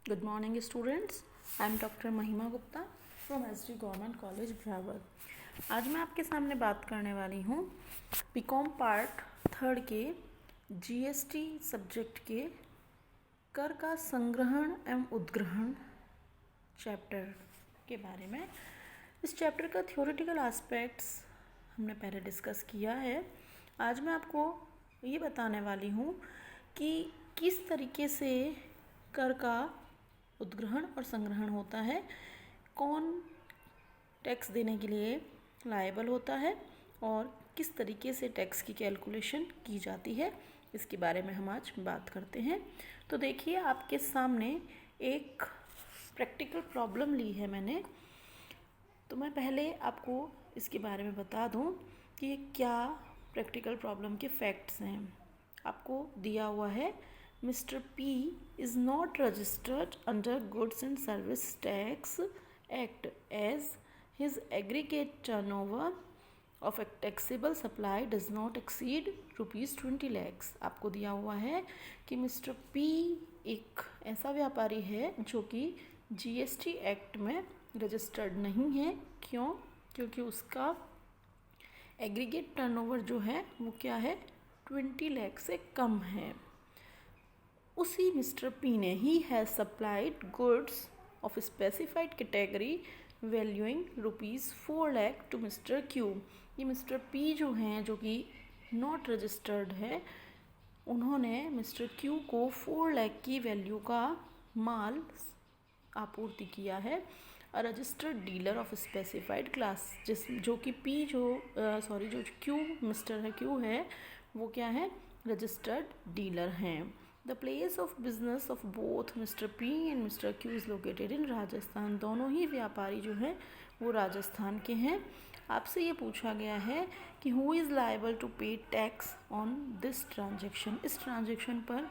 Good morning, students. I am Dr. महिमा Gupta from SD government college Broward. आज मैं आपके सामने बात करने वाली हूँ बीकॉम पार्ट थर्ड के जीएसटी सब्जेक्ट के कर का संग्रहण एवं उद्ग्रहण चैप्टर के बारे में। इस चैप्टर का थ्योरेटिकल एस्पेक्ट्स हमने पहले डिस्कस किया है। आज मैं आपको ये बताने वाली हूँ कि किस तरीके से कर का उद्ग्रहण और संग्रहण होता है, कौन टैक्स देने के लिए लायबल होता है और किस तरीके से टैक्स की कैलकुलेशन की जाती है, इसके बारे में हम आज बात करते हैं। तो देखिए, आपके सामने एक प्रैक्टिकल प्रॉब्लम ली है मैंने। तो मैं पहले आपको इसके बारे में बता दूं कि ये क्या प्रैक्टिकल प्रॉब्लम के फैक्ट्स हैं। आपको दिया हुआ है Mr. P is not registered under Goods and Service Tax Act as his aggregate turnover of a taxable supply does not exceed rupees 20 lakhs। आपको दिया हुआ है कि मिस्टर P एक ऐसा व्यापारी है जो कि जीएसटी एक्ट में रजिस्टर्ड नहीं है। क्यों? क्योंकि उसका एग्रीगेट टर्नओवर जो है वो क्या है, 20 लाख से कम है। उसी मिस्टर पी ने he has supplied goods of specified category valuing ₹4 lakh to mister Q. ये मिस्टर पी जो हैं, जो कि नॉट रजिस्टर्ड है, उन्होंने मिस्टर क्यू को 4 लाख की वैल्यू का माल आपूर्ति किया है। Registered dealer of specified class, जो कि पी जो क्यू मिस्टर है, क्यू है, वो क्या है, रजिस्टर्ड डीलर हैं। The place of business of both mister P and mister Q is located in Rajasthan. दोनों ही व्यापारी जो हैं वो राजस्थान के हैं। आपसे ये पूछा गया है कि हु इज़ लायबल टू पे टैक्स ऑन दिस ट्रांजेक्शन। इस ट्रांजेक्शन पर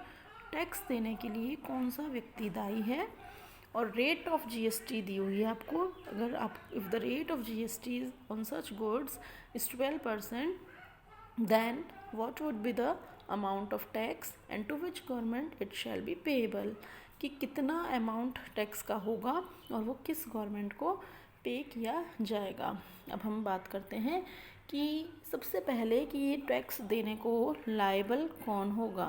टैक्स देने के लिए कौन सा व्यक्ति दायी है, और रेट ऑफ जीएसटी दी हुई है आपको। अगर आप if the rate of GST on such goods is 12%, then what would be the amount of tax and to which government it shall be payable। कि कितना अमाउंट टैक्स का होगा और वो किस गवर्नमेंट को पे किया जाएगा। अब हम बात करते हैं कि सबसे पहले कि ये टैक्स देने को लायबल कौन होगा।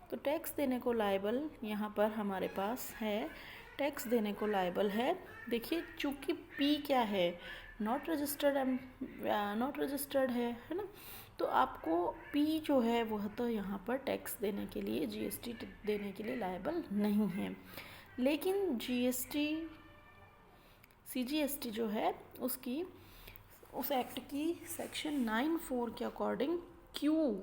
तो टैक्स देने को लायबल यहाँ पर हमारे पास है, टैक्स देने को लायबल है। देखिए, चूँकि पी क्या है, नॉट रजिस्टर्ड है ना, तो आपको पी जो है वह तो यहाँ पर टैक्स देने के लिए, जीएसटी देने के लिए लायबल नहीं है। लेकिन सीजीएसटी जो है उसकी, उस एक्ट की सेक्शन 9(4) के अकॉर्डिंग क्यू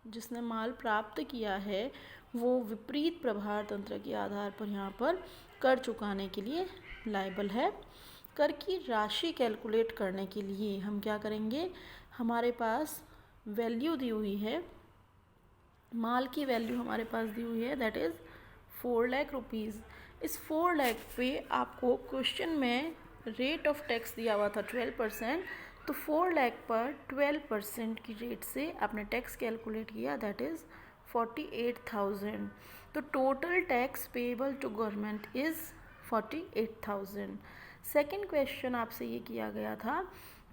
जिसने माल प्राप्त किया है वो विपरीत प्रभार तंत्र के आधार पर यहाँ पर कर चुकाने के लिए लायबल है। कर की राशि कैलकुलेट करने के लिए हम क्या करेंगे, हमारे पास वैल्यू दी हुई है, माल की वैल्यू हमारे पास दी हुई है, दैट इज़ 4 लाख रुपीज़। इस 4 लाख पे आपको क्वेश्चन में रेट ऑफ टैक्स दिया हुआ था 12%, तो 4 लाख पर 12% की रेट से आपने टैक्स कैलकुलेट किया, दैट इज़ 48,000। तो total tax payable to government is 48,000। Second question आपसे ये किया गया था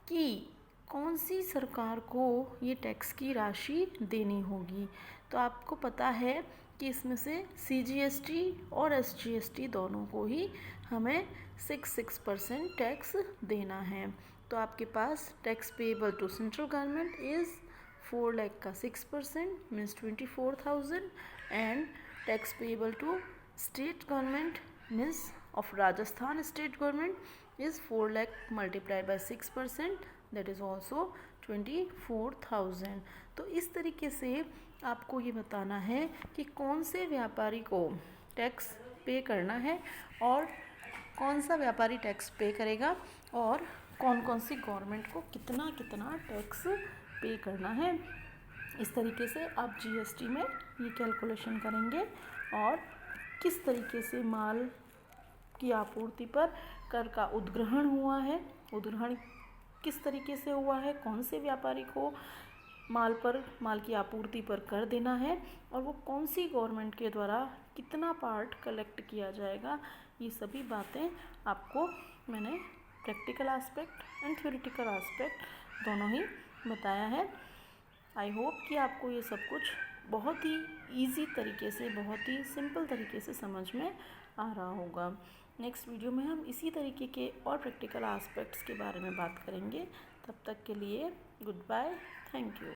कि कौन सी सरकार को ये टैक्स की राशि देनी होगी। तो आपको पता है कि इसमें से सीजीएसटी और एसजीएसटी दोनों को ही हमें 6% टैक्स देना है। तो आपके पास tax payable to central government is 4 lakh का 6% means 24,000, and tax payable to state government means of Rajasthan state government is 4 lakh multiplied by 6%, that is also 24,000। तो इस तरीके से आपको ये बताना है कि कौन से व्यापारी को टैक्स पे करना है और कौन सा व्यापारी टैक्स पे करेगा, और कौन कौन सी गवर्नमेंट को कितना कितना टैक्स पे करना है। इस तरीके से आप जीएसटी में ये कैलकुलेशन करेंगे और किस तरीके से माल की आपूर्ति पर कर का उद्ग्रहण हुआ है, उद्ग्रहण किस तरीके से हुआ है, कौन से व्यापारी को माल की आपूर्ति पर कर देना है, और वो कौन सी गवर्नमेंट के द्वारा कितना पार्ट कलेक्ट किया जाएगा, ये सभी बातें आपको मैंने practical aspect and theoretical aspect दोनों ही बताया है। आई होप कि आपको ये सब कुछ बहुत ही इजी तरीके से, बहुत ही सिंपल तरीके से समझ में आ रहा होगा। नेक्स्ट वीडियो में हम इसी तरीके के और प्रैक्टिकल एस्पेक्ट्स के बारे में बात करेंगे। तब तक के लिए गुड बाय, थैंक यू।